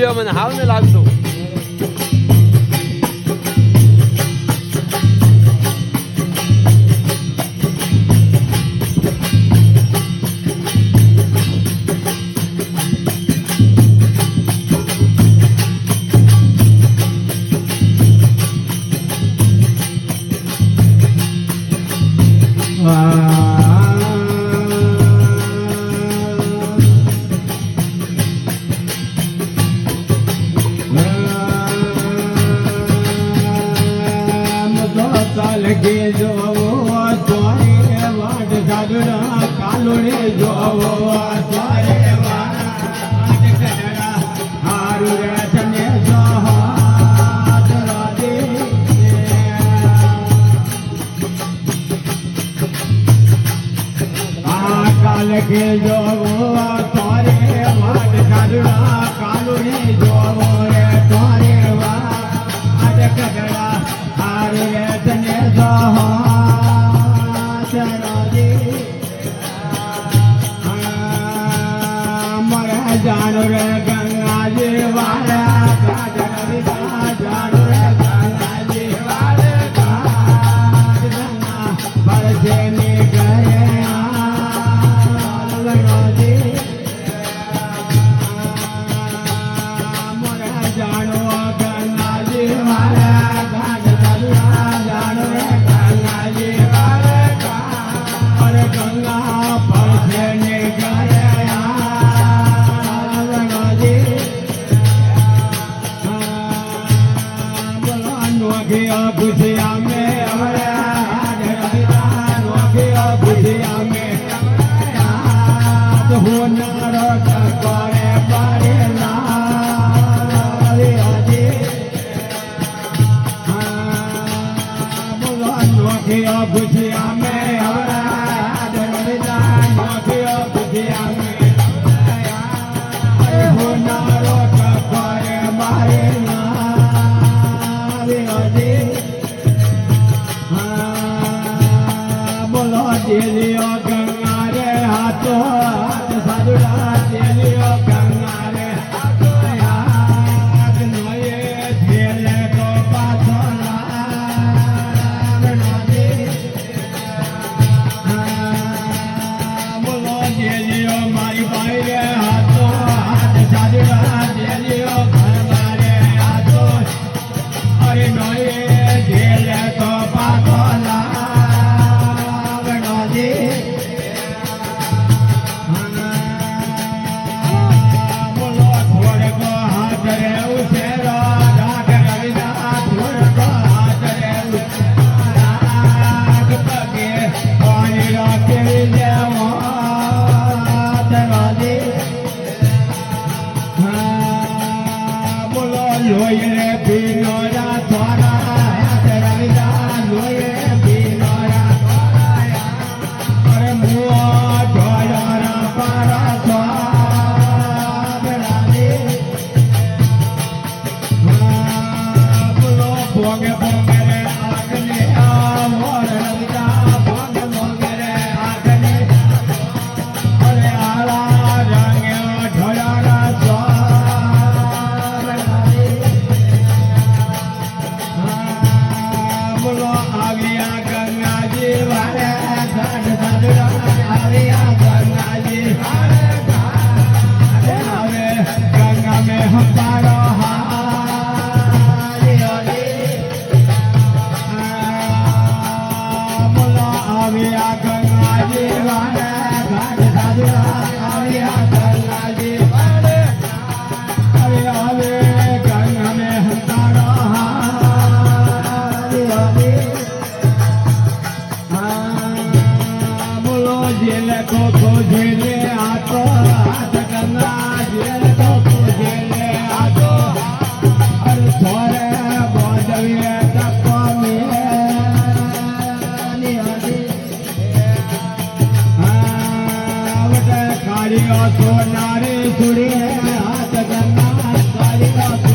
Video મને હાવ ને લાગતું. લગે જોવો તારે વાટ સાગરા કાલોડે જોવો તારે વાટ કડડા હારું રે તને જહાત રાધે આ કાલગે જોવો તારે વાટ સાગરા કાલોડે જોવો રે તારે વાટ કડડા હારું રે તને જાણો રે ગંગાજી વાળા જાણો રે ગંગાજી વાળા પડશે ને ગંગાજી જાણો ગંગાજી વાળા જાણો રે ગંગાજી વાળા ગંગા પડશે ને बुझिया में बुझिया में होना करे बारे बुझिया बुझिया में बुझिया में होना करे बारे देलियो गंगा रे हाथो हाथ साधुरा देलियो गंगा रे हाथो हाथ नये झेले को पाछो दे बोलो देलियो मारी भाई रे हाथो हाथ साधुरा देलियो गंगा रे हाथो अरे नये झेले को पाछो लोये पीनोरा द्वारा रविदा लोये पीनोरा अरे मुआ ढोलरा पारा द्वारे बोलो भोगे भोगे रे आगने मोर रविदा भोगे भोगे रे आगने अरे आला रंगे ढोलरा गंगा में हमारा बोला आविया गंगा जी वाले आविया गंगा जी वाले अरे आवे गंगा में हमारा बोलो जेले को झेले आतो हाथ गंगा जेले को झेले आतो अरे छोरे बोझविए तको कालियो तो नारी सुड़ी हाथ गंगा कालियो